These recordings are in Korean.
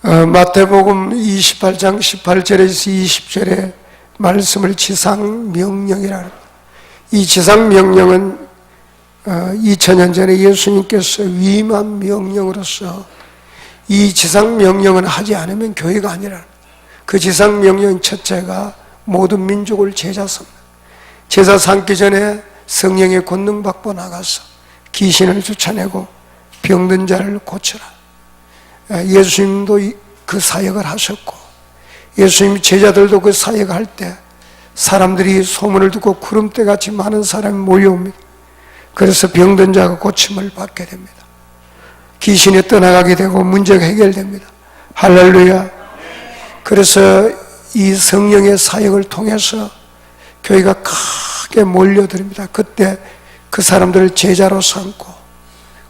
마태복음 28장 18절에서 20절에 말씀을 지상명령이라 합니다. 이 지상명령은 2000년 전에 예수님께서 위임한 명령으로서 이 지상명령은 하지 않으면 교회가 아니라, 그 지상명령 첫째가 모든 민족을 제자 삼는, 제자 삼기 전에 성령의 권능 받고 나가서 귀신을 쫓아내고 병든 자를 고쳐라. 예수님도 그 사역을 하셨고, 예수님 제자들도 그 사역을 할 때 사람들이 소문을 듣고 구름대같이 많은 사람이 몰려옵니다. 그래서 병든 자가 고침을 받게 됩니다. 귀신이 떠나가게 되고 문제가 해결됩니다. 할렐루야. 그래서 이 성령의 사역을 통해서 교회가 크게 몰려듭니다. 그때 그 사람들을 제자로 삼고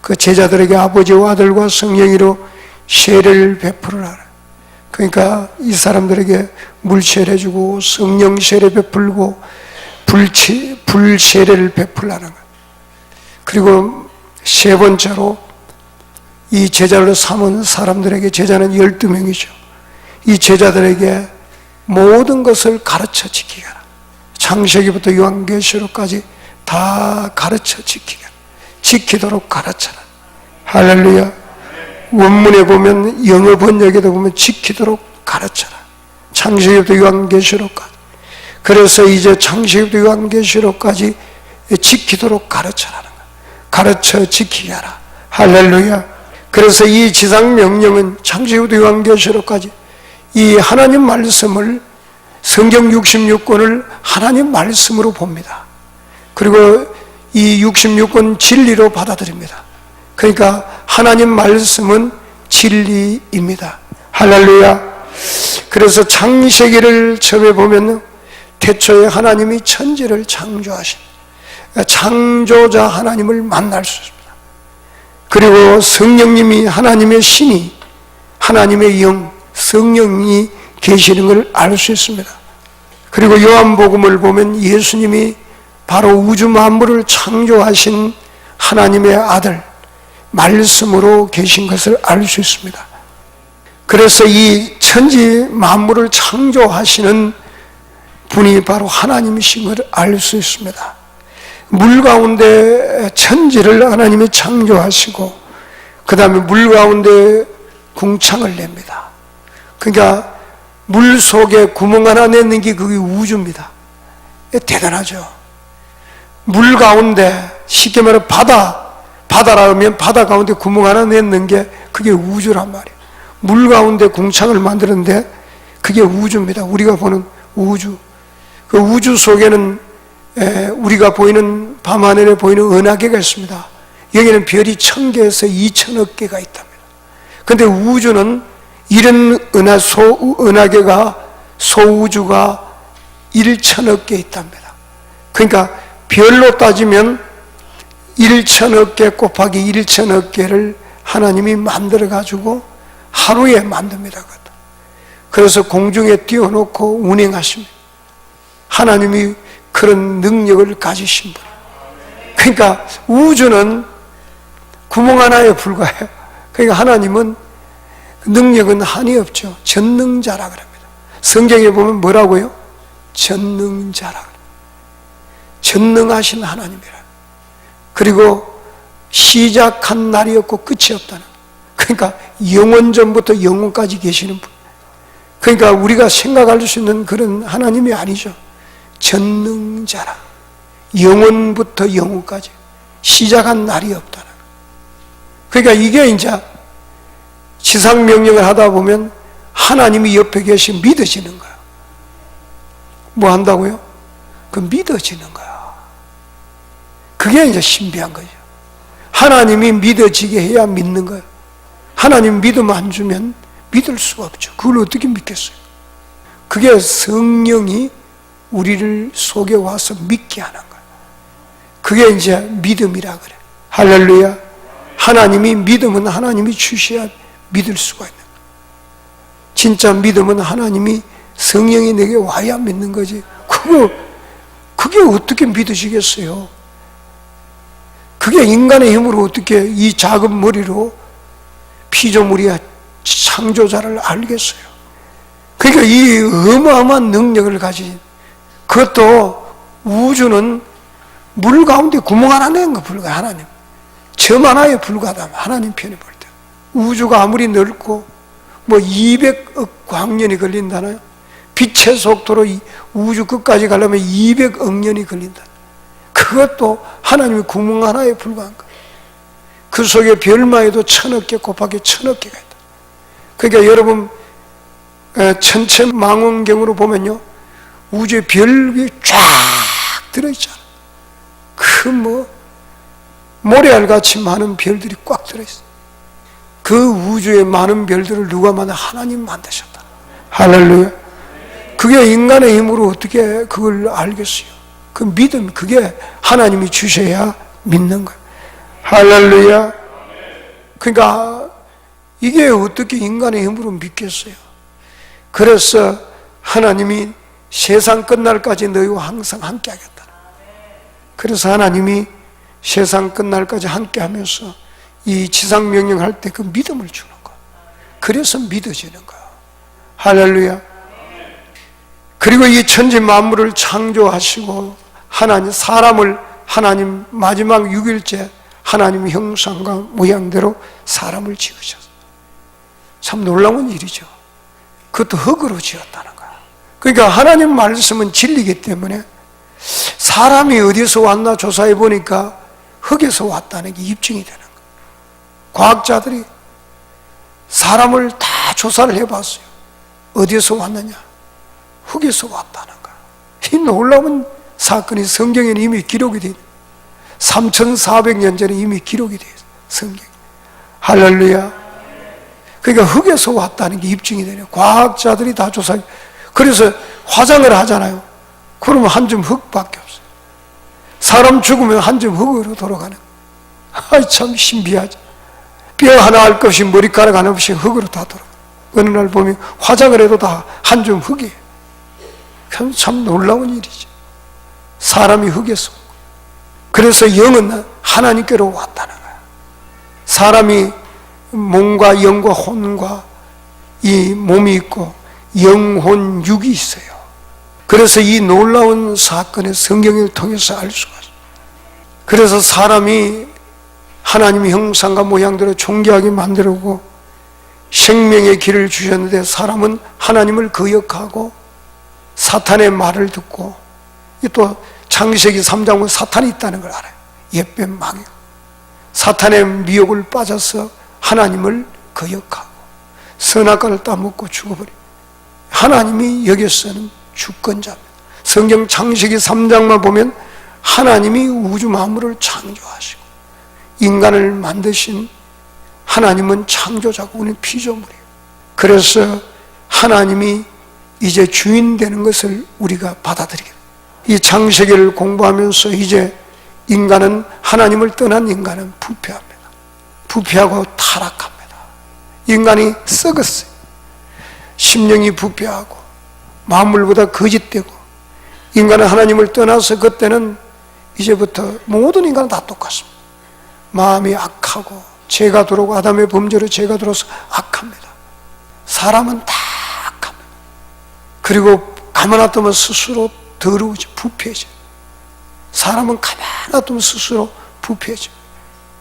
그 제자들에게 아버지와 아들과 성령으로 세례를 베풀어라. 그러니까 이 사람들에게 물세례주고 성령 세례 베풀고 불세례를 베풀라는 거예요. 그리고 세 번째로 이 제자로 삼은 사람들에게, 제자는 12명이죠. 이 제자들에게 모든 것을 가르쳐 지키게 하라. 창세기부터 요한계시록까지 다 가르쳐 지키게 하라. 지키도록 가르쳐라. 할렐루야. 원문에 보면, 영어 번역에도 보면 지키도록 가르쳐라. 창세기부터 요한계시록까지. 그래서 이제 창세기부터 요한계시록까지 지키도록 가르쳐라는 거야. 가르쳐 지키게 하라. 할렐루야. 그래서 이 지상명령은 창세기부터 요한계시록까지 이 하나님 말씀을, 성경 66권을 하나님 말씀으로 봅니다. 그리고 이 66권 진리로 받아들입니다. 그러니까 하나님 말씀은 진리입니다. 할렐루야. 그래서 창세기를 처음에 보면 태초에 하나님이 천지를 창조하신 창조자 하나님을 만날 수 있습니다. 그리고 성령님이, 하나님의 신이, 하나님의 영, 성령이 계시는 걸 알 수 있습니다. 그리고 요한복음을 보면 예수님이 바로 우주 만물을 창조하신 하나님의 아들, 말씀으로 계신 것을 알 수 있습니다. 그래서 이 천지 만물을 창조하시는 분이 바로 하나님이신 것을 알 수 있습니다. 물 가운데 천지를 하나님이 창조하시고 그 다음에 물 가운데 궁창을 냅니다. 그러니까 물 속에 구멍 하나 내는 게 그게 우주입니다. 대단하죠. 물 가운데, 쉽게 말해 바다라 하면 바다 가운데 구멍 하나 내는 게 그게 우주란 말이에요. 물 가운데 궁창을 만드는데 그게 우주입니다. 우리가 보는 우주. 그 우주 속에는 우리가 보이는, 밤하늘에 보이는 은하계가 있습니다. 여기는 별이 1000개에서 2000억 개가 있답니다. 그런데 우주는 이런 은하계가, 소우주가 1000억 개 있답니다. 그러니까 별로 따지면 1000억 개 곱하기 1000억 개를 하나님이 만들어가지고 하루에 만듭니다. 그래서 공중에 띄워놓고 운행하십니다. 하나님이 그런 능력을 가지신 분. 그러니까 우주는 구멍 하나에 불과해요. 그러니까 하나님은 능력은 한이 없죠. 전능자라 그럽니다. 성경에 보면 뭐라고요? 전능자라. 전능하신 하나님이라. 그리고 시작한 날이 없고 끝이 없다는. 그러니까 영원전부터 영원까지 계시는 분. 그러니까 우리가 생각할 수 있는 그런 하나님이 아니죠. 전능자라. 영원부터 영원까지 시작한 날이 없다는. 그러니까 이게 이제 지상명령을 하다 보면 하나님이 옆에 계시 믿어지는 거야. 뭐 한다고요? 그 믿어지는 거야. 그게 이제 신비한 거죠. 하나님이 믿어지게 해야 믿는 거예요. 하나님 믿음 안 주면 믿을 수가 없죠. 그걸 어떻게 믿겠어요? 그게 성령이 우리를 속에 와서 믿게 하는 거예요. 그게 이제 믿음이라 그래. 할렐루야. 하나님이, 믿음은 하나님이 주셔야 믿을 수가 있는 거예요. 진짜 믿음은 하나님이, 성령이 내게 와야 믿는 거지. 그게 어떻게 믿으시겠어요? 그게 인간의 힘으로 어떻게 이 작은 머리로 피조물이 창조자를 알겠어요. 그러니까 이 어마어마한 능력을 가진, 그것도 우주는 물 가운데 구멍 하나 낸 거 불과, 하나님 점 하나에 불과하다. 하나님 편에 볼 때 우주가 아무리 넓고 뭐 200억 광년이 걸린다나요? 빛의 속도로 우주 끝까지 가려면 200억 년이 걸린다. 그것도 하나님의 구멍 하나에 불과한 거예요. 그 속에 별만 해도 1000억 개 곱하기 1000억 개가 있다. 그러니까 여러분 천체 망원경으로 보면요, 우주에 별이 쫙 들어있잖아. 그 모래알같이 많은 별들이 꽉 들어있어. 그 우주의 많은 별들을 누가 만나? 하나님 만드셨다. 할렐루야. 그게 인간의 힘으로 어떻게 그걸 알겠어요? 그 믿음, 그게 하나님이 주셔야 믿는 거예요. 할렐루야. 그러니까 이게 어떻게 인간의 힘으로 믿겠어요? 그래서 하나님이 세상 끝날까지 너희와 항상 함께 하겠다. 그래서 하나님이 세상 끝날까지 함께 하면서 이 지상명령 할 때 그 믿음을 주는 거야. 그래서 믿어지는 거야. 할렐루야. 그리고 이 천지 만물을 창조하시고 하나님, 사람을 하나님 마지막 6일째 하나님의 형상과 모양대로 사람을 지으셨어요. 참 놀라운 일이죠. 그것도 흙으로 지었다는 거야. 그러니까 하나님 말씀은 진리이기 때문에 사람이 어디서 왔나 조사해 보니까 흙에서 왔다는 게 입증이 되는 거예요. 과학자들이 사람을 다 조사를 해봤어요. 어디에서 왔느냐? 흙에서 왔다는 거예요. 이 놀라운 사건이 성경에는 이미 기록이 되어 있어요. 3400년 전에 이미 기록이 되어 있어요. 성경. 할렐루야. 그러니까 흙에서 왔다는 게 입증이 되네요. 과학자들이 다 조사해. 그래서 화장을 하잖아요. 그러면 한 점 흙밖에 없어요. 사람 죽으면 한 점 흙으로 돌아가는 거예요. 참 신비하죠. 뼈 하나 할 것 없이 머리카락 하나 없이 흙으로 다 돌아가요. 어느 날 보면 화장을 해도 다 한 점 흙이에요. 참 놀라운 일이죠. 사람이 흙에서. 그래서 영은 하나님께로 왔다는 거예요. 사람이 몸과 영과 혼과 이 몸이 있고 영혼 육이 있어요. 그래서 이 놀라운 사건을 성경을 통해서 알 수가 있어요. 그래서 사람이 하나님의 형상과 모양대로 존귀하게 만들고 생명의 길을 주셨는데 사람은 하나님을 거역하고 사탄의 말을 듣고, 또 창세기 3장 보면 사탄이 있다는 걸 알아요. 옛뱀 마귀. 사탄의 미혹을 빠져서 하나님을 거역하고 선악과를 따먹고 죽어버려. 하나님이 여기서는 주권자입니다. 성경 창세기 3장만 보면 하나님이 우주 만물을 창조하시고 인간을 만드신 하나님은 창조자고 우리는 피조물이에요. 그래서 하나님이 이제 주인 되는 것을 우리가 받아들이게 돼요. 이 창세기를 공부하면서 이제 인간은, 하나님을 떠난 인간은 부패합니다. 부패하고 타락합니다. 인간이 썩었어요. 심령이 부패하고 만물보다 거짓되고, 인간은 하나님을 떠나서 그때는 이제부터 모든 인간은 다 똑같습니다. 마음이 악하고 죄가 들어오고 아담의 범죄로 죄가 들어서 악합니다. 사람은 다 악합니다. 그리고 가만 놔두면 스스로 더러워져, 부패져. 사람은 가만 놔두면 스스로 부패져,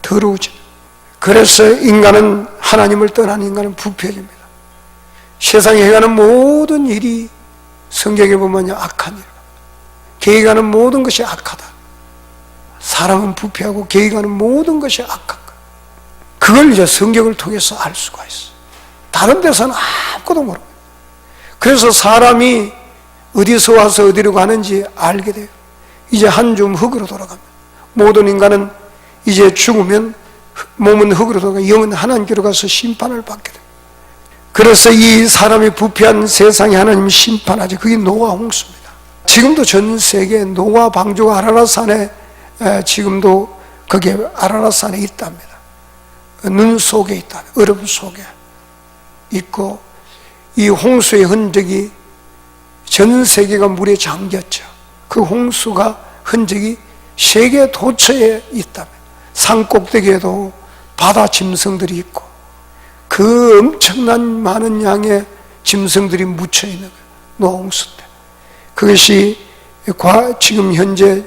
더러워져. 그래서 인간은, 하나님을 떠난 인간은 부패집니다. 세상에 행하는 모든 일이 성경에 보면 악한 일, 계획하는 모든 것이 악하다. 사람은 부패하고 계획하는 모든 것이 악한 것. 그걸 이제 성경을 통해서 알 수가 있어. 다른 데서는 아무것도 모르고. 그래서 사람이 어디서 와서 어디로 가는지 알게 돼요. 이제 한 줌 흙으로 돌아갑니다. 모든 인간은 이제 죽으면 몸은 흙으로 돌아가 영은 하나님께로 가서 심판을 받게 돼요. 그래서 이 사람이 부패한 세상에 하나님이 심판하죠. 그게 노아 홍수입니다. 지금도 전 세계 노아 방주가 아라랏산에, 지금도 거기에 아라랏산에 있답니다. 눈 속에 있다. 얼음 속에 있고, 이 홍수의 흔적이 전 세계가 물에 잠겼죠. 그 홍수가 흔적이 세계 도처에 있답니다. 산 꼭대기에도 바다 짐승들이 있고, 그 엄청난 많은 양의 짐승들이 묻혀 있는 거예요. 노아 홍수 때. 그것이 지금 현재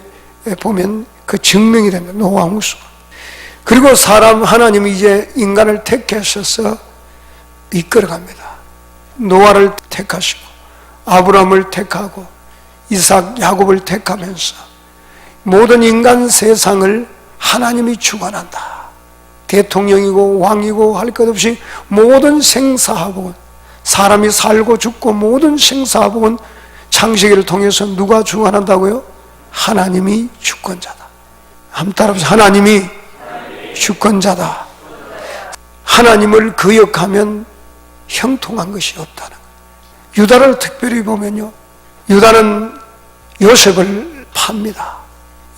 보면 그 증명이 됩니다. 노아 홍수. 그리고 하나님이 이제 인간을 택하셔서 이끌어갑니다. 노아를 택하시고 아브라함을 택하고 이삭, 야곱을 택하면서 모든 인간 세상을 하나님이 주관한다. 대통령이고 왕이고 할 것 없이 모든 생사화복은, 사람이 살고 죽고 모든 생사화복은 창세기를 통해서 누가 주관한다고요? 하나님이 주권자다. 한번 따라해보세요. 하나님이 주권자다. 하나님을 거역하면 형통한 것이 없다는 거예요. 유다를 특별히 보면요, 유다는 요셉을 팝니다.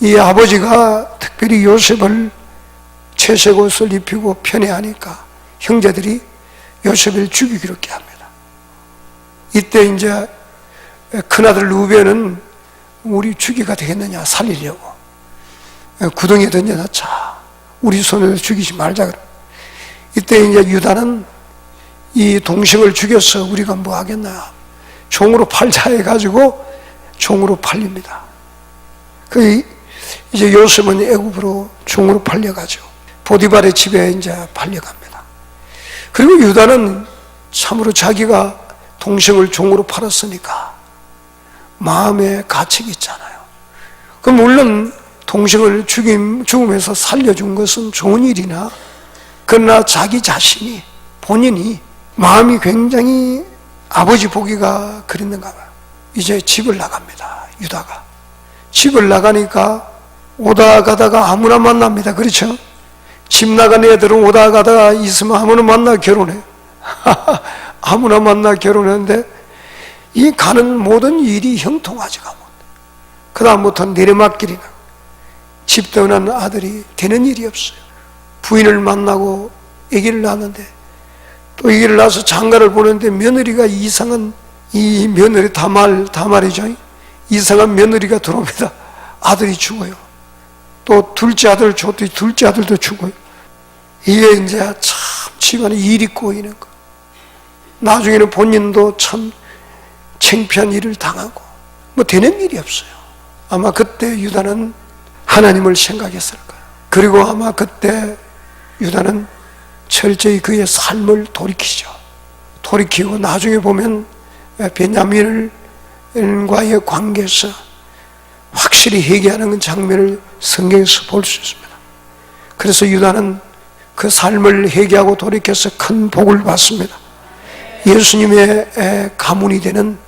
이 아버지가 특별히 요셉을 채색 옷을 입히고 편애하니까 형제들이 요셉을 죽이기로 합니다. 이때 이제 큰아들 루벤은 우리 죽이가 되겠느냐, 살리려고 구덩이에 던져놨자 우리 손으로 죽이지 말자 그래. 이때 이제 유다는 이 동생을 죽여서 우리가 뭐 하겠나, 종으로 팔자 해가지고 종으로 팔립니다. 이제 요셉은 애굽으로 종으로 팔려가지고 보디발의 집에 이제 팔려갑니다. 그리고 유다는 참으로 자기가 동생을 종으로 팔았으니까 마음에 가책이 있잖아요. 그 물론 동생을 죽음에서 살려준 것은 좋은 일이나, 그러나 자기 자신이, 본인이 마음이 굉장히 아버지 보기가 그랬는가 봐요. 이제 집을 나갑니다. 유다가 집을 나가니까 오다 가다가 아무나 만납니다. 그렇죠? 집 나간 애들은 오다 가다가 있으면 아무나 만나 결혼해. 아무나 만나 결혼했는데 이 가는 모든 일이 형통하지가 못해. 그 다음부터 내리막길이나 집 떠난 아들이 되는 일이 없어요. 부인을 만나고 아기를 낳았는데 또 아기를 낳아서 장가를 보는데 며느리가 이상한, 이 며느리 다말이죠. 이상한 며느리가 들어옵니다. 아들이 죽어요. 또 둘째 아들 줬더니 둘째 아들도 죽어요. 이게 이제 참 집안에 일이 꼬이는 거. 나중에는 본인도 참 창피한 일을 당하고 뭐 되는 일이 없어요. 아마 그때 유다는 하나님을 생각했을 거예요. 그리고 아마 그때 유다는 철저히 그의 삶을 돌이키고 나중에 보면 베냐민과의 관계에서 확실히 회개하는 장면을 성경에서 볼 수 있습니다. 그래서 유다는 그 삶을 회개하고 돌이켜서 큰 복을 받습니다. 예수님의 가문이 되는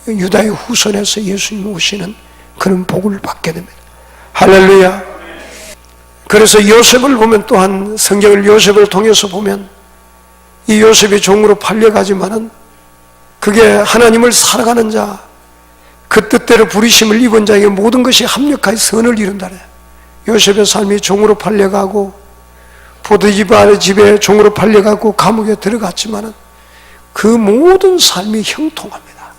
유다의 후손에서 예수님 오시는 그런 복을 받게 됩니다. 할렐루야. 그래서 요셉을 보면 또한, 성경을 요셉을 통해서 보면 이 요셉이 종으로 팔려가지만은 그게 하나님을 살아가는 자, 그 뜻대로 부르심을 입은 자에게 모든 것이 합력하여 선을 이룬다네. 요셉의 삶이 종으로 팔려가고 보디발의 집에 종으로 팔려가고 감옥에 들어갔지만은 그 모든 삶이 형통합니다.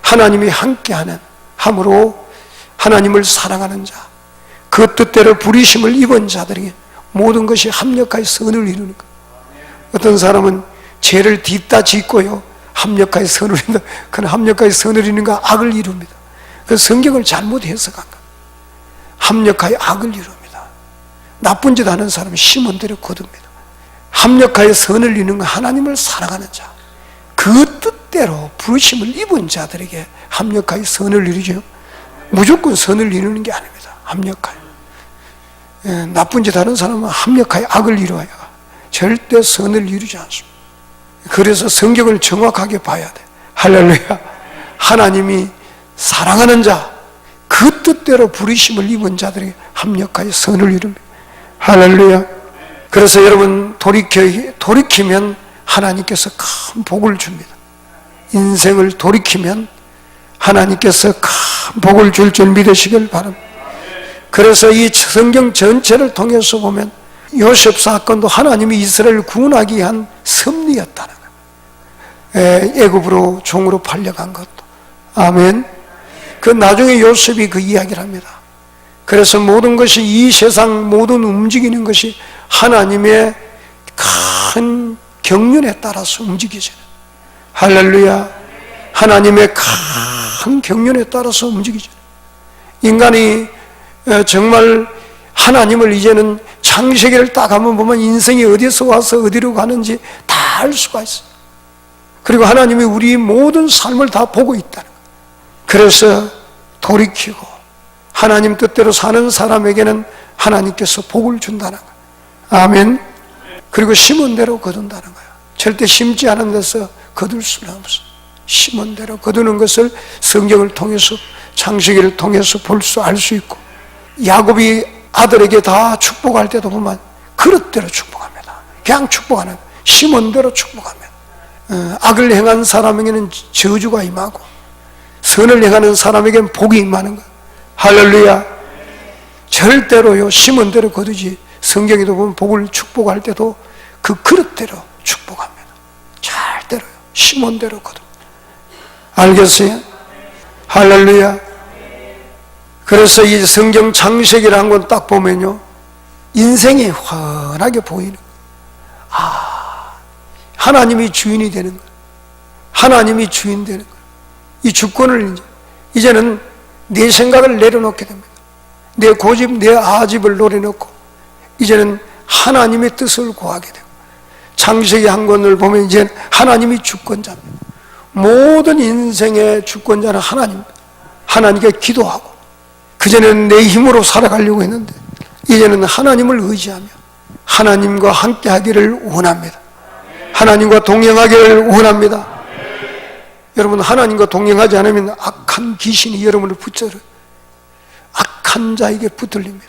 하나님이 함께하는 함으로 하나님을 사랑하는 자, 그 뜻대로 부르심을 입은 자들에게 모든 것이 합력하여 선을 이루는 것. 어떤 사람은 죄를 뒤따 짓고요, 합력하여 선을 이룬다. 그는 합력하여 선을 이루는가 악을 이룹니다. 그 성경을 잘못 해석한 것. 합력하여 악을 이룹니다. 나쁜 짓 하는 사람은 심은 대로 거둡니다. 합력하여 선을 이루는 건 하나님을 사랑하는 자, 그 뜻대로 부르심을 입은 자들에게 합력하여 선을 이루죠. 무조건 선을 이루는 게 아닙니다. 합력하여. 나쁜 짓 하는 사람은 합력하여 악을 이루어야 절대 선을 이루지 않습니다. 그래서 성경을 정확하게 봐야 돼. 할렐루야. 하나님이 사랑하는 자, 그 뜻대로 부르심을 입은 자들에게 합력하여 선을 이룹니다. 할렐루야. 그래서 여러분 돌이키면 하나님께서 큰 복을 줍니다. 인생을 돌이키면 하나님께서 큰 복을 줄 줄 믿으시길 바랍니다. 그래서 이 성경 전체를 통해서 보면 요셉 사건도 하나님이 이스라엘을 구원하기 위한 섭리였다는 거예요. 애굽으로 종으로 팔려간 것도. 아멘. 그 나중에 요셉이 그 이야기를 합니다. 그래서 모든 것이, 이 세상 모든 움직이는 것이 하나님의 큰 경륜에 따라서 움직이잖아요. 할렐루야. 하나님의 큰 경륜에 따라서 움직이죠. 인간이 정말 하나님을 이제는 창세기를 딱 한번 보면 인생이 어디서 와서 어디로 가는지 다 알 수가 있어요. 그리고 하나님이 우리 모든 삶을 다 보고 있다는 거예요. 그래서 돌이키고 하나님 뜻대로 사는 사람에게는 하나님께서 복을 준다는 거예요. 아멘. 그리고 심은 대로 거둔다는 거예요. 절대 심지 않은 데서 거둘 수는 없어요. 심은 대로 거두는 것을 성경을 통해서 창세기를 통해서 볼 수 알 수 있고, 야곱이 아들에게 다 축복할 때도 보면 그릇대로 축복합니다. 그냥 축복하는, 심은 대로 축복합니다. 악을 행한 사람에게는 저주가 임하고 선을 행하는 사람에게는 복이 임하는 거예요. 할렐루야. 절대로요 심은 대로 거두지. 성경에도 보면 복을 축복할 때도 그 그릇대로 축복합니다. 절대로요 심은 대로 거두. 알겠어요? 할렐루야. 그래서 이 성경 창세기라는 건 딱 보면요 인생이 환하게 보이는 거예요. 하나님이 주인이 되는 거예요. 하나님이 주인 되는 거예요. 이 주권을 이제는 내 생각을 내려놓게 됩니다. 내 고집, 내 아집을 내려놓고 이제는 하나님의 뜻을 구하게 되고, 창세기 한 권을 보면 이제 하나님이 주권자입니다. 모든 인생의 주권자는 하나님입니다. 하나님께 기도하고, 그전에는 내 힘으로 살아가려고 했는데 이제는 하나님을 의지하며 하나님과 함께 하기를 원합니다. 하나님과 동행하기를 원합니다. 여러분, 하나님과 동행하지 않으면 악한 귀신이 여러분을 붙들어요. 악한 자에게 붙들립니다.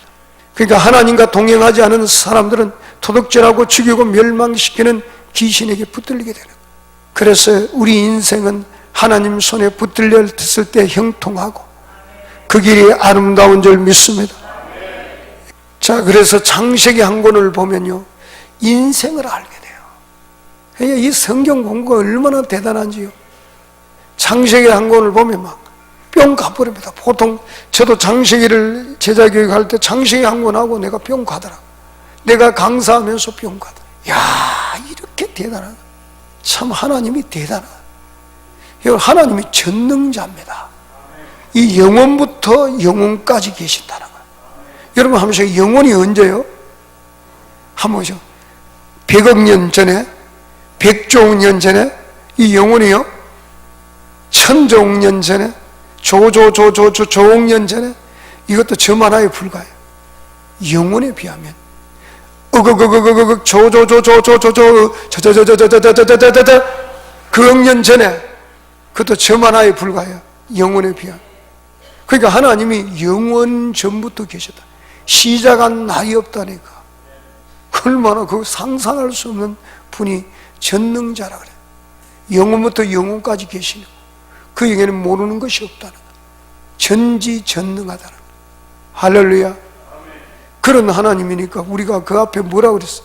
그러니까 하나님과 동행하지 않은 사람들은 도둑질하고 죽이고 멸망시키는 귀신에게 붙들리게 되는 거예요. 그래서 우리 인생은 하나님 손에 붙들렸을 때 형통하고 그 길이 아름다운 줄 믿습니다. 자, 그래서 창세기 한 권을 보면요 인생을 알게 돼요. 그러니까 이 성경 공부가 얼마나 대단한지요. 창세기 한 권을 보면 막 뿅 가버립니다. 보통 저도 창세기를 제자교육할 때 창세기 한 권하고 내가 뿅 가더라고요. 내가 강사하면서 뿅 가더라고요. 야, 이렇게 대단한, 참 하나님이 대단하다. 하나님이 전능자입니다. 이 영원부터 영원까지 계신다는 거예요. 여러분 한번 보세요. 영원이 언제요? 한번 보세요. 100억 년 전에, 100조 년 전에, 이 영원이요 1000조 년 전에, 조억 년 전에, 이것도 점 하나에 불과해요. 영원에 비하면 그억 년 전에, 그것도 점 하나에 불과해요. 영원에 비하면. 그러니까 하나님이 영원 전부터 계셨다. 시작한 날이 없다니까. 얼마나 그 상상할 수 없는 분이 전능자라 그래. 영원부터 영원까지 계시는, 그 영에는 모르는 것이 없다는 거야. 전지전능하다는 거야. 할렐루야. 그런 하나님이니까 우리가 그 앞에 뭐라고 그랬어?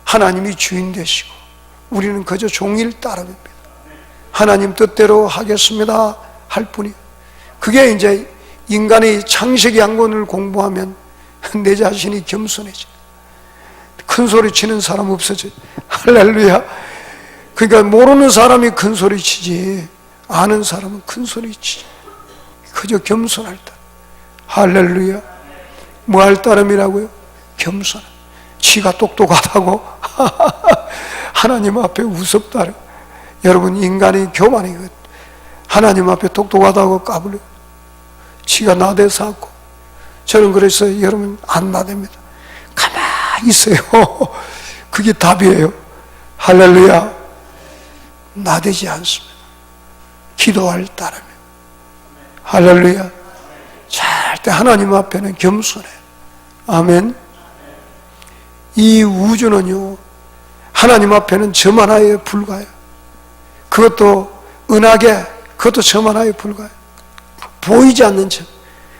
하나님이 주인 되시고 우리는 그저 종일 따릅니다. 하나님 뜻대로 하겠습니다 할 뿐이에요. 그게 이제 인간의 창세기 한 권을 공부하면 내 자신이 겸손해져. 큰 소리 치는 사람 없어져. 할렐루야. 그러니까 모르는 사람이 큰 소리 치지 아는 사람은 큰 소리 치지. 그저 겸손할 따름. 할렐루야. 뭐 할 따름이라고요? 겸손. 지가 똑똑하다고 하나님 앞에 우습다래. 여러분, 인간이 교만이거든. 하나님 앞에 똑똑하다고 까불려. 지가 나대사고. 저는 그래서 여러분 안 나댑니다. 가만히 있어요. 그게 답이에요. 할렐루야. 나대지 않습니다. 기도할 따름이에요. 할렐루야. 절대 하나님 앞에는 겸손해. 아멘. 이 우주는요 하나님 앞에는 점 하나에 불과해요. 그것도 은하계, 그것도 점 하나에 불과해요. 보이지 않는 점,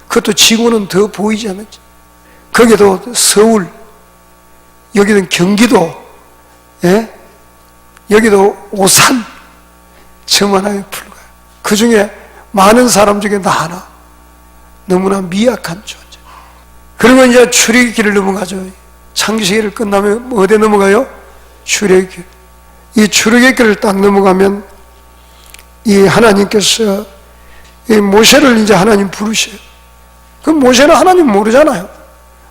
그것도 지구는 더 보이지 않는 점. 거기도 서울, 여기는 경기도, 예? 여기도 오산, 점 하나에 불과해요. 그 중에 많은 사람 중에 나 하나, 너무나 미약한 존재. 그러면 이제 출애굽기를 넘어가죠. 창세기를 끝나면 어디에 넘어가요? 출애굽기. 이 출애굽기를 딱 넘어가면 이 하나님께서 이 모세를 이제 하나님 부르셔요. 그 모세는 하나님 모르잖아요.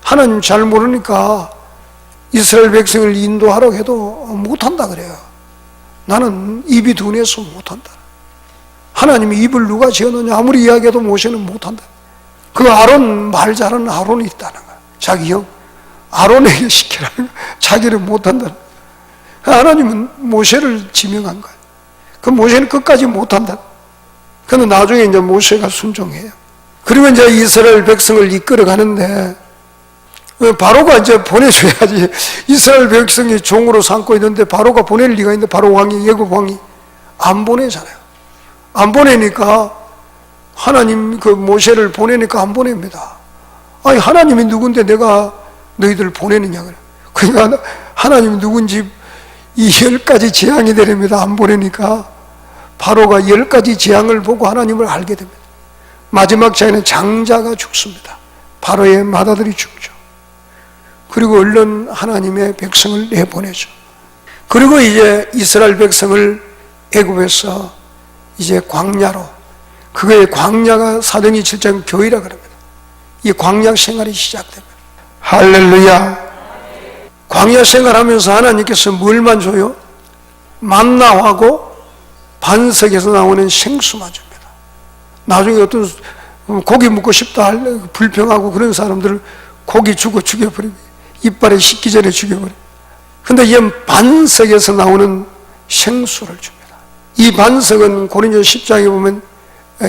하나님 잘 모르니까 이스라엘 백성을 인도하라고 해도 못한다 그래요. 나는 입이 둔해서 못한다. 하나님이 입을 누가 지었느냐 아무리 이야기해도 모세는 못한다. 그 아론, 말 잘하는 아론이 있다는 거야. 자기 형 아론에게 시키라는 거야. 자기는 못한다. 하나님은 모세를 지명한 거야. 그 모세는 끝까지 못한다. 그런데 나중에 이제 모세가 순종해요. 그리고 이제 이스라엘 백성을 이끌어 가는데 바로가 이제 보내줘야지. 이스라엘 백성이 종으로 삼고 있는데 바로가 보낼 리가 있는데 바로 왕이, 예굽 왕이 안 보내잖아요. 안 보내니까 하나님 그 모세를 보내니까 안 보냅니다. 아니 하나님이 누군데 내가 너희들 보내느냐 그래. 그러니까 하나님이 누군지 이 10가지 재앙이 되렵니다. 안 보내니까 바로가 10가지 재앙을 보고 하나님을 알게 됩니다. 마지막 장에는 장자가 죽습니다. 바로의 맏아들이 죽죠. 그리고 얼른 하나님의 백성을 내보내죠. 그리고 이제 이스라엘 백성을 애굽에서 이제 광야로, 그거의 광야가 사도행전 7장 교회라 그럽니다. 이 광야 생활이 시작됩니다. 할렐루야. 광야 생활하면서 하나님께서 뭘만 줘요? 만나하고 반석에서 나오는 생수만 줍니다. 나중에 어떤 고기 먹고 싶다 할 불평하고 그런 사람들을 고기 주고 죽여버립니다. 이빨에 씻기 전에 죽여버려요. 근데 이 반석에서 나오는 생수를 줍니다. 이 반석은 고린도 10장에 보면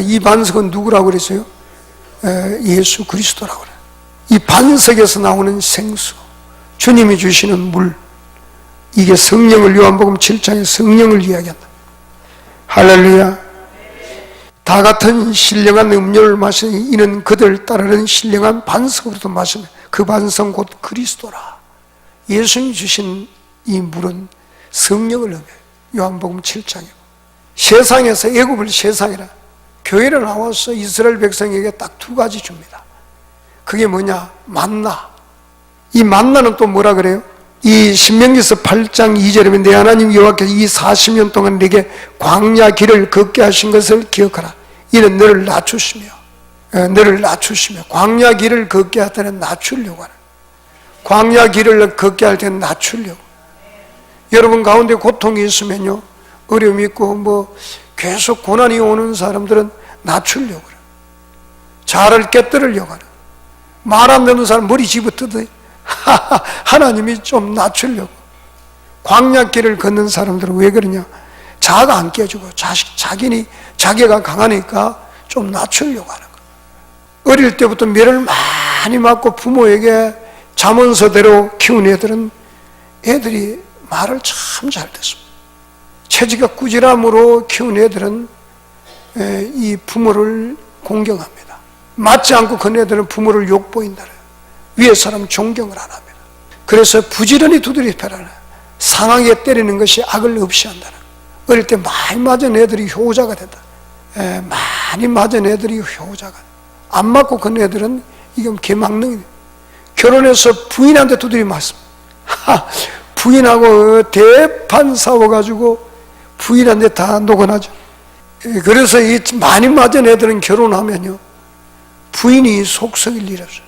이 반석은 누구라고 그랬어요? 예수 그리스도라고 그래요. 이 반석에서 나오는 생수, 주님이 주시는 물, 이게 성령을, 요한복음 7장에 성령을 이야기한다. 할렐루야. 다 같은 신령한 음료를 마시니 이는 그들 따르는 신령한 반석으로도 마시며 그 반석 곧 그리스도라. 예수님이 주신 이 물은 성령을 의미해요. 요한복음 7장에 세상에서 애굽을 세상이라 교회를 나와서 이스라엘 백성에게 딱 2가지 줍니다. 그게 뭐냐? 만나. 이 만나는 또 뭐라 그래요? 이 신명기서 8장 2절에 내 하나님 여호와께서 이 40년 동안 내게 광야 길을 걷게 하신 것을 기억하라. 이는 너를 낮추시며 광야 길을 걷게 할 때는 낮추려고 하는, 광야 길을 걷게 할 때는 낮추려고. 여러분 가운데 고통이 있으면요, 어려움이 있고 뭐 계속 고난이 오는 사람들은 낮추려고 그래요. 자를 깨뜨리려고 하는, 말 안 되는 사람 머리 집어뜯어요. 하나님이 좀 낮추려고. 광야길을 걷는 사람들은 왜 그러냐? 자아가 안 깨지고 자기가 강하니까 좀 낮추려고 하는 거예요. 어릴 때부터 매를 많이 맞고 부모에게 잠언서대로 키운 애들이 말을 참 잘 듣습니다. 체지가 꾸지람으로 키운 애들은 이 부모를 공경합니다. 맞지 않고 그 애들은 부모를 욕보인다. 위에 사람 존경을 안 합니다. 그래서 부지런히 두드려 패라는, 상하게 때리는 것이 악을 없이 한다는. 어릴 때 많이 맞은 애들이 효자가 된다. 많이 맞은 애들이 효자가. 안 맞고 그 애들은 이건 개망능이에요. 결혼해서 부인한테 두드려 맞습니다. 부인하고 대판 싸워가지고 부인한테 다 녹아나죠. 그래서 이 많이 맞은 애들은 결혼하면요, 부인이 속썩일 일 없어요.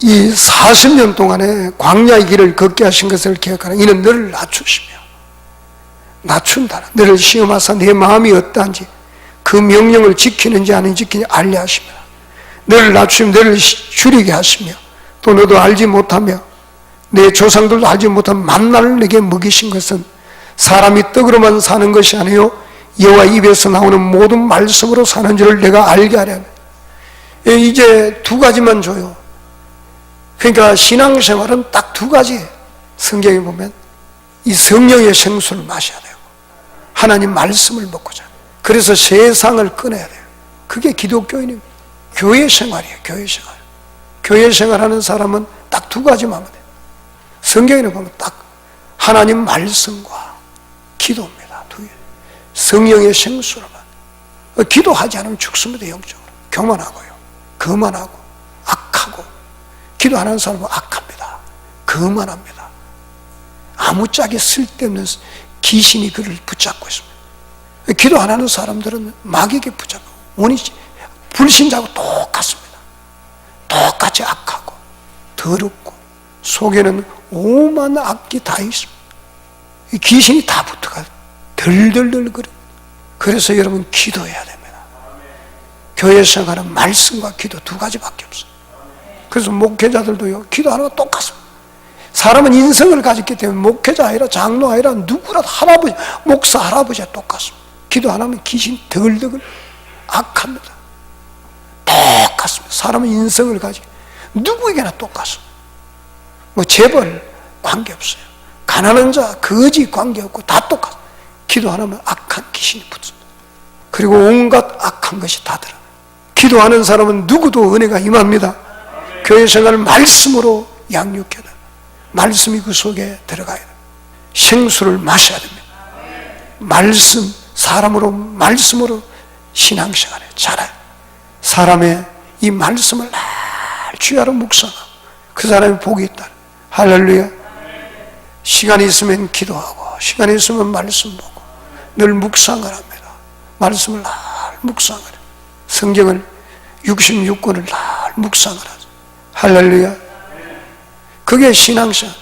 이 40년 동안에 광야의 길을 걷게 하신 것을 기억하라. 이는 너를 낮춘다. 너를 시험하사 내 마음이 어떠한지 그 명령을 지키는지 안 지키는지 알려 하시며, 너를 낮추며 너를 줄이게 하시며, 또 너도 알지 못하며 내 조상들도 알지 못한 만나를 내게 먹이신 것은 사람이 떡으로만 사는 것이 아니요 여호와 입에서 나오는 모든 말씀으로 사는 줄을 내가 알게 하려. 이제 2가지만 줘요. 그러니까 신앙생활은 딱 2가지. 성경에 보면 이 성령의 생수를 마셔야 되고 하나님 말씀을 먹고 자요. 그래서 세상을 끊어야 돼요. 그게 기독교인입니다. 교회 생활이에요. 교회 생활하는 사람은 딱 2가지만 하면 돼요. 성경에 보면 딱 하나님 말씀과 기도입니다. 2개. 성령의 생수로만. 기도하지 않으면 죽습니다. 영적으로. 교만하고요, 거만하고 악하고. 기도 안 하는 사람은 악합니다. 거만합니다. 아무짝에 쓸데없는 귀신이 그를 붙잡고 있습니다. 기도 안 하는 사람들은 마귀에게 붙잡고 원인이 불신자하고 똑같습니다. 똑같이 악하고 더럽고 속에는 오만 악기 다 있습니다. 이 귀신이 다 붙어가 덜덜덜 거려. 그래서 여러분 기도해야 됩니다. 교회 생활은 말씀과 기도 두 가지밖에 없어요. 그래서 목회자들도요, 기도하는 거 똑같습니다. 사람은 인성을 가졌기 때문에 목회자 아니라 장로 아니라 누구라도 할아버지, 목사 할아버지와 똑같습니다. 기도 안 하면 귀신 덜덜 악합니다. 똑같습니다. 사람은 인성을 가지고 누구에게나 똑같습니다. 뭐 재벌 관계없어요. 가난한 자, 거지 관계없고 다 똑같아요. 기도 안 하면 악한 귀신이 붙습니다. 그리고 온갖 악한 것이 다 들어요. 기도하는 사람은 누구도 은혜가 임합니다. 교회 생활을 말씀으로 양육해야 됩니다. 말씀이 그 속에 들어가야 됩니다. 생수를 마셔야 됩니다. 말씀, 사람으로, 말씀으로 신앙생활에 자라요. 사람의 이 말씀을 날 주야로 묵상하고 그 사람이 복이 있다. 할렐루야. 시간이 있으면 기도하고 시간이 있으면 말씀 보고 늘 묵상을 합니다. 말씀을 날 묵상을 해요. 성경을 66권을 날 묵상을 하죠. 할렐루야. 그게 신앙생활.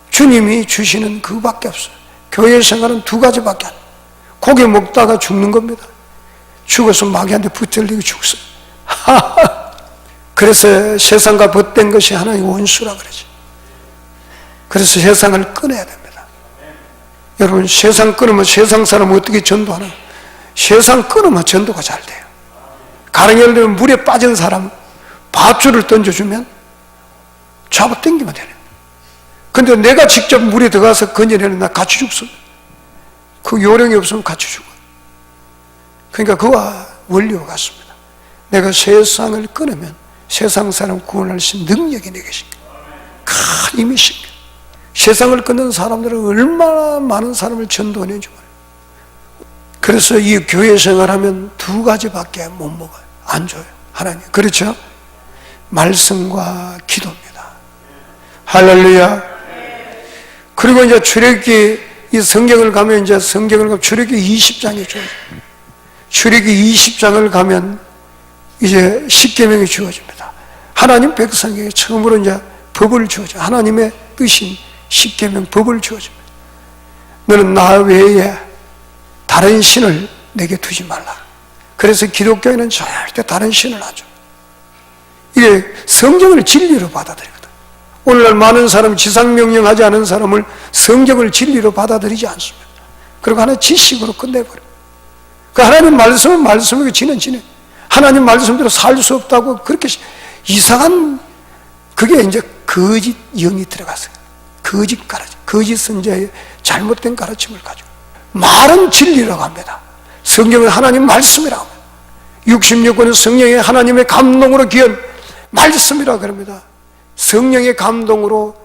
주님이 주시는 그거밖에 없어요. 교회 생활은 두 가지밖에 안 돼요. 고기 먹다가 죽는 겁니다. 죽어서 마귀한테 붙들리고 죽어요. 그래서 세상과 벗된 것이 하나의 원수라 그러지. 그래서 세상을 끊어야 됩니다. 여러분, 세상 끊으면 세상 사람 어떻게 전도하나? 세상 끊으면 전도가 잘 돼요. 가령예를 들면 물에 빠진 사람 밧줄을 던져주면 잡아 당기면 되는. 근데 내가 직접 물에 들어가서 건져내는 나 같이 죽어. 그 요령이 없으면 같이 죽어. 그러니까 그와 원리와 같습니다. 내가 세상을 끊으면 세상 사람 구원할 수 있는 능력이 내게 있습니다. 큰 힘이 있습니다. 세상을 끊는 사람들은 얼마나 많은 사람을 전도하는지 몰라요. 그래서 이 교회 생활하면 두 가지밖에 못 먹어요. 안 줘요. 하나님. 그렇죠? 말씀과 기도입니다. 할렐루야. 그리고 이제 출애굽기 이 성경을 가면 이제 성경을 가면 출애굽기 20장에 주어져요. 출애굽기 20장을 가면 이제 십계명이 주어집니다. 하나님 백성에게 처음으로 이제 법을 주어져. 하나님의 뜻인 십계명 법을 주어집니다. 너는 나 외에 다른 신을 내게 두지 말라. 그래서 기독교에는 절대 다른 신을 안 줘. 이게 성경을 진리로 받아들이거든. 오늘날 많은 사람이 지상명령하지 않은 사람을 성경을 진리로 받아들이지 않습니다. 그리고 하나 지식으로 끝내버려. 그 하나님 말씀은 말씀이고 지는 지네. 하나님 말씀대로 살 수 없다고 그렇게 이상한, 그게 이제 거짓 영이 들어갔어요. 거짓 가르침, 거짓 선자의 잘못된 가르침을 가지고. 말은 진리라고 합니다. 성경은 하나님 말씀이라고 합니다. 66권은 성령의 하나님의 감동으로 기한 말씀이라고 그럽니다. 성령의 감동으로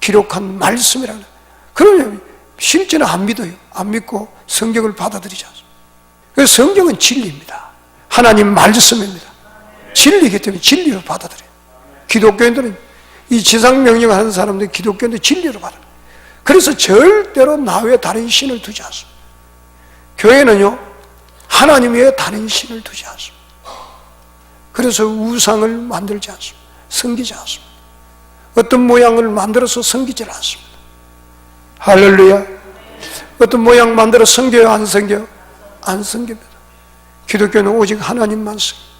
기록한 말씀이라고 합니다. 그러면 실제는 안 믿어요. 안 믿고 성경을 받아들이지 않습니다. 그래서 성경은 진리입니다. 하나님 말씀입니다. 진리이기 때문에 진리로 받아들여요. 기독교인들은 이 지상명령을 하는 사람들이 기독교인들 진리로 받아들여요. 그래서 절대로 나 외에 다른 신을 두지 않습니다. 교회는요, 하나님 외에 다른 신을 두지 않습니다. 그래서 우상을 만들지 않습니다. 섬기지 않습니다. 어떤 모양을 만들어서 섬기지 않습니다. 할렐루야. 어떤 모양 만들어 섬겨요? 안 섬겨요? 안 섬깁니다. 기독교는 오직 하나님만 섬깁니다.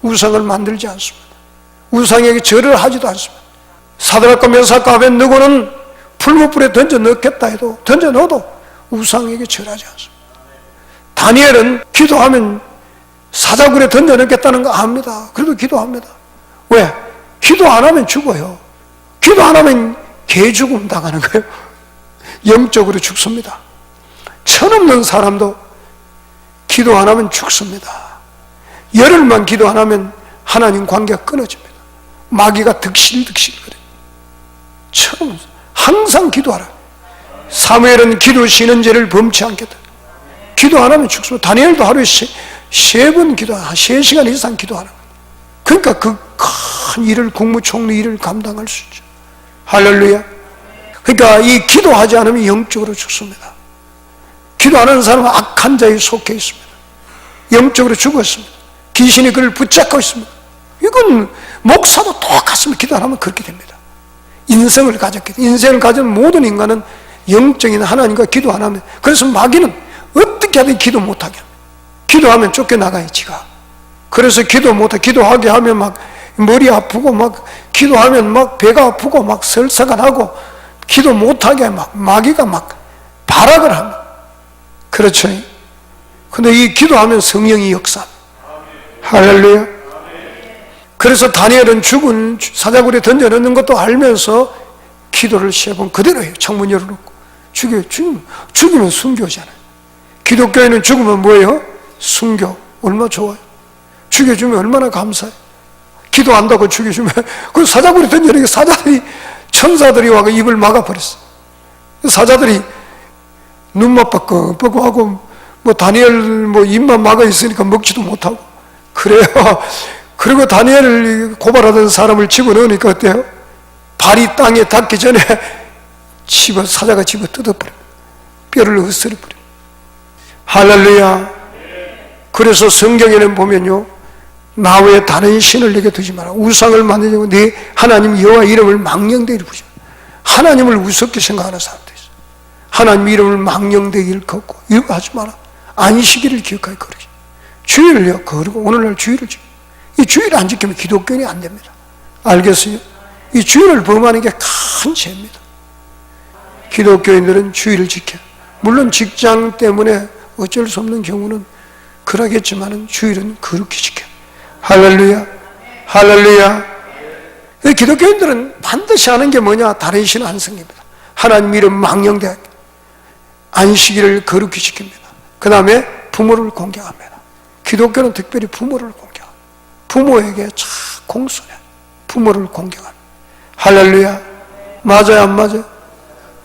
우상을 만들지 않습니다. 우상에게 절을 하지도 않습니다. 사드락과 메삭과 아벳느고는 풀무불에 던져 넣겠다 해도 던져 넣어도 우상에게 절하지 않습니다. 다니엘은 기도하면 사자굴에 던져 넣겠다는 거 압니다. 그래도 기도합니다. 왜? 기도 안 하면 죽어요. 기도 안 하면 개죽음 당하는 거예요. 영적으로 죽습니다. 천없는 사람도 기도 안 하면 죽습니다. 열흘만 기도 안 하면 하나님 관계가 끊어집니다. 마귀가 득실득실거려요. 처음 항상 기도하라. 사무엘은 기도 쉬는 죄를 범치 않겠다. 기도 안 하면 죽습니다. 다니엘도 하루에 세 번 기도하라. 3시간 이상 기도하라. 그러니까 그 큰 일을, 국무총리 일을 감당할 수 있죠. 할렐루야. 그러니까 이 기도하지 않으면 영적으로 죽습니다. 기도 안 하는 사람은 악한 자에 속해 있습니다. 영적으로 죽었습니다. 귀신이 그를 붙잡고 있습니다. 이건 목사도 똑같습니다. 기도 안 하면 그렇게 됩니다. 인생을 가졌기 때문에, 인생을 가진 모든 인간은 영적인 하나님과 기도 안 하면, 그래서 마귀는 어떻게 하든 기도 못하게 합니다. 기도하면 쫓겨나가요, 지가. 그래서 기도 못하게, 기도하게 하면 막 머리 아프고, 막 기도하면 막 배가 아프고, 막 설사가 나고, 기도 못하게 막 마귀가 막 발악을 합니다. 그렇죠? 근데 이 기도하면 성령이 역사합니다. 할렐루야. 그래서 다니엘은 죽은 사자굴에 던져넣는 것도 알면서 기도를 3번 그대로 해요. 창문 열어놓고. 죽이면 순교잖아요. 기독교에는 죽으면 뭐예요? 순교. 얼마나 좋아요. 죽여주면 얼마나 감사해요. 기도한다고 죽여주면, 그 사자굴에 던져넣으니까 사자들이, 천사들이 와서 입을 막아버렸어요. 사자들이 눈만 뻑뻑뻑하고, 뭐 다니엘 뭐 입만 막아 있으니까 먹지도 못하고. 그래요. 그리고 다니엘을 고발하던 사람을 집어넣으니까 어때요? 발이 땅에 닿기 전에 사자가 집어 뜯어버립니다. 뼈를 흩어버립니다. 할렐루야. 그래서 성경에는 보면요, 나 외에 다른 신을 내게 두지 마라. 우상을 만들지 말고 네 하나님 여호와 이름을 망령되게 부르지 마라. 하나님을 우습게 생각하는 사람도 있어요. 하나님 이름을 망령되게 일컫고 이거 하지 마라. 안식일을 기억하게 거르지. 주일을요 거르고 오늘날 주일을 지켜. 이 주일을 안 지키면 기독교인이 안 됩니다. 알겠어요? 이 주일을 범하는 게 큰 죄입니다. 기독교인들은 주일을 지켜요. 물론 직장 때문에 어쩔 수 없는 경우는 그러겠지만 주일은 그렇게 지켜요. 할렐루야. 할렐루야. 기독교인들은 반드시 하는 게 뭐냐? 다른 신 안 섬깁니다. 하나님 이름 망령되게 안식일을 거룩히 지킵니다. 그 다음에 부모를 공경합니다. 기독교는 특별히 부모를 공경합니다. 부모에게 참 공손해. 부모를 공경합니다. 할렐루야. 맞아요, 안 맞아요?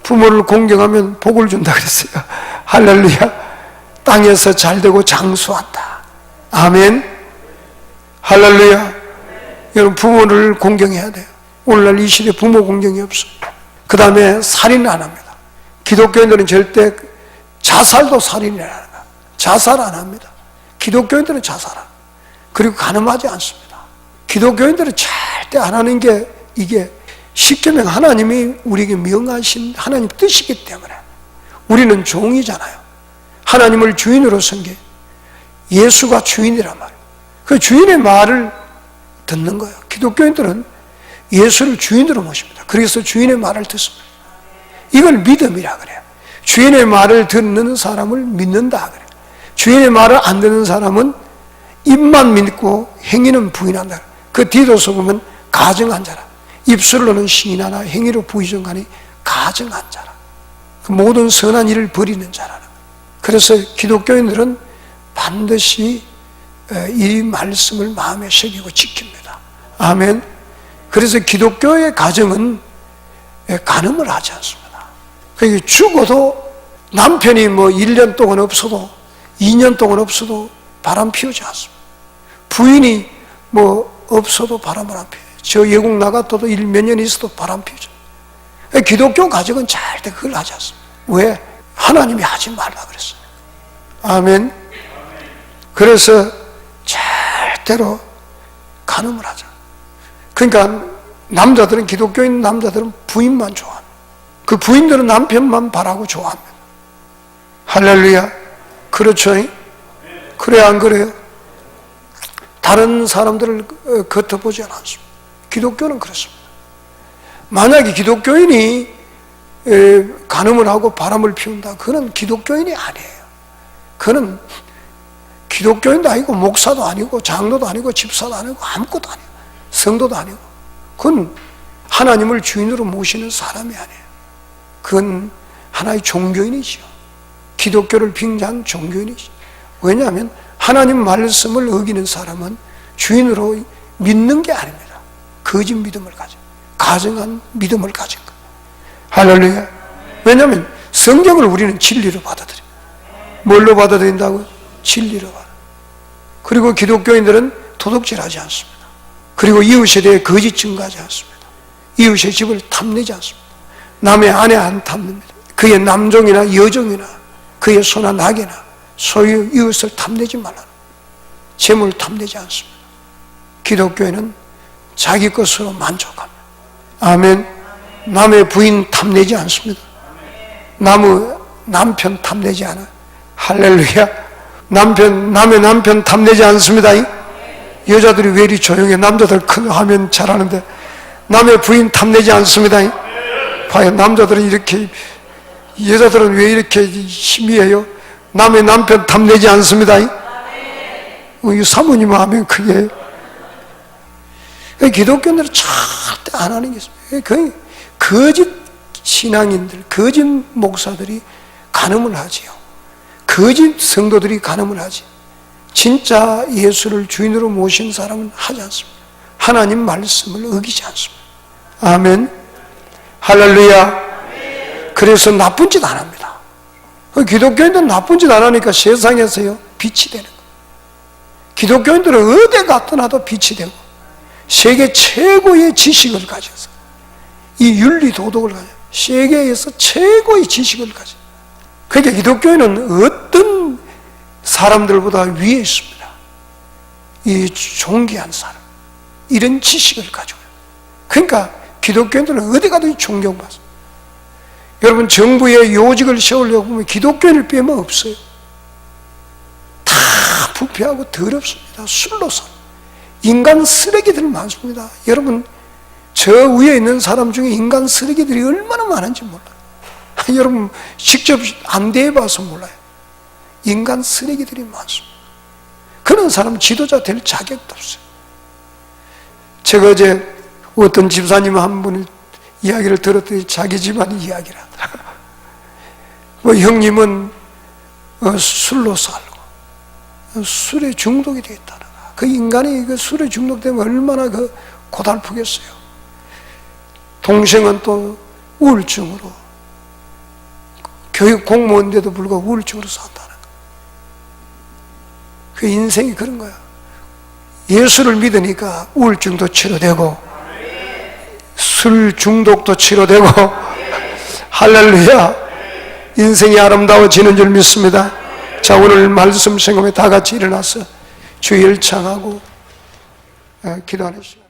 부모를 공경하면 복을 준다 그랬어요. 할렐루야. 땅에서 잘되고 장수한다. 아멘. 할렐루야. 여러분 부모를 공경해야 돼요. 오늘날 이 시대에 부모 공경이 없어요. 그 다음에 살인 안 합니다. 기독교인들은 절대 자살도 살인을 안 합니다. 자살 안 합니다. 기독교인들은 자살 안 합니다. 그리고 간음하지 않습니다. 기독교인들은 절대 안 하는 게 이게 십계명 하나님이 우리에게 명하신 하나님 뜻이기 때문에 우리는 종이잖아요. 하나님을 주인으로 섬겨. 예수가 주인이란 말이에요. 그 주인의 말을 듣는 거예요. 기독교인들은 예수를 주인으로 모십니다. 그래서 주인의 말을 듣습니다. 이걸 믿음이라 그래요. 주인의 말을 듣는 사람을 믿는다 그래요. 주인의 말을 안 듣는 사람은 입만 믿고 행위는 부인한다. 그 디도서 보면 가증한 자라. 입술로는 신이나 행위로 부의정하니 가증한 자라. 그 모든 선한 일을 버리는 자라는 거예요. 그래서 기독교인들은 반드시 이 말씀을 마음에 새기고 지킵니다. 아멘. 그래서 기독교의 가정은 간음을 하지 않습니다. 그러니까 죽어도 남편이 뭐 1년 동안 없어도 2년 동안 없어도 바람 피우지 않습니다. 부인이 뭐 없어도 바람을 안 피워요. 저 외국 나가도 몇 년 있어도 바람 피우죠. 기독교 가정은 절대 그걸 하지 않습니다. 왜? 하나님이 하지 말라 그랬어요. 아멘. 그래서 절대로 간음을 하자. 그러니까 남자들은, 기독교인 남자들은 부인만 좋아합니다. 그 부인들은 남편만 바라고 좋아합니다. 할렐루야. 그렇죠? 그래 안 그래요? 다른 사람들을 겉어보지 않습니다. 기독교는 그렇습니다. 만약에 기독교인이 간음을 하고 바람을 피운다, 그는 기독교인이 아니에요. 그는 기독교인도 아니고 목사도 아니고 장로도 아니고 집사도 아니고 아무것도 아니에요. 성도도 아니고. 그건 하나님을 주인으로 모시는 사람이 아니에요. 그건 하나의 종교인이죠. 기독교를 빙자한 종교인이죠. 왜냐하면 하나님 말씀을 어기는 사람은 주인으로 믿는 게 아닙니다. 거짓 믿음을 가진, 가증한 믿음을 가진 것. 할렐루야. 왜냐하면 성경을 우리는 진리로 받아들여요. 뭘로 받아들인다고요? 진리로 받아들여요. 그리고 기독교인들은 도둑질하지 않습니다. 그리고 이웃에 대해 거짓 증거하지 않습니다. 이웃의 집을 탐내지 않습니다. 남의 아내 안 탐냅니다. 그의 남종이나 여종이나 그의 소나 낙이나 소유 이웃을 탐내지 말라. 재물 탐내지 않습니다. 기독교에는 자기 것으로 만족합니다. 아멘. 남의 부인 탐내지 않습니다. 남의 남편 탐내지 않아요. 할렐루야. 남의 남편 탐내지 않습니다. 여자들이 왜 이리 조용해? 남자들 큰 하면 잘하는데 남의 부인 탐내지 않습니다. 과연 남자들은 이렇게, 여자들은 왜 이렇게 희미해요? 남의 남편 탐내지 않습니다. 이 사모님 하면 그게 기독교인들은 절대 안 하는 게 있습니다. 거의 거짓 신앙인들, 거짓 목사들이 간음을 하지요. 거짓 성도들이 간음을 하지. 진짜 예수를 주인으로 모신 사람은 하지 않습니다. 하나님 말씀을 어기지 않습니다. 아멘. 할렐루야. 그래서 나쁜 짓 안 합니다. 기독교인들은 나쁜 짓 안 하니까 세상에서요 빛이 되는 거예요. 기독교인들은 어디 갔다 놔도 빛이 되고 세계 최고의 지식을 가져서 이 윤리 도덕을 가져 세계에서 최고의 지식을 가져. 그러니까 기독교인은 어떤 사람들보다 위에 있습니다. 이 존귀한 사람, 이런 지식을 가지고. 그러니까 기독교인들은 어디 가도 존경받습니다. 여러분, 정부의 요직을 세우려고 보면 기독교인을 빼면 없어요. 다 부패하고 더럽습니다. 술로 사. 인간 쓰레기들 많습니다. 여러분, 저 위에 있는 사람 중에 인간 쓰레기들이 얼마나 많은지 몰라요. 여러분, 직접 안 대해봐서 몰라요. 인간 쓰레기들이 많습니다. 그런 사람은 지도자 될 자격도 없어요. 제가 어제 어떤 집사님 한 분의 이야기를 들었더니 자기 집안 이야기라. 형님은 술로 살고 술에 중독이 되어 있다. 그 인간이 그 술에 중독되면 얼마나 고달프겠어요. 동생은 또 우울증으로, 교육 공무원인데도 불구하고 우울증으로 산다는 거예요. 그 인생이 그런 거야. 예수를 믿으니까 우울증도 치료되고 술 중독도 치료되고 할렐루야. 인생이 아름다워지는 줄 믿습니다. 자, 오늘 말씀 생각에 다 같이 일어나서 주의 일창하고 기도하는 시간.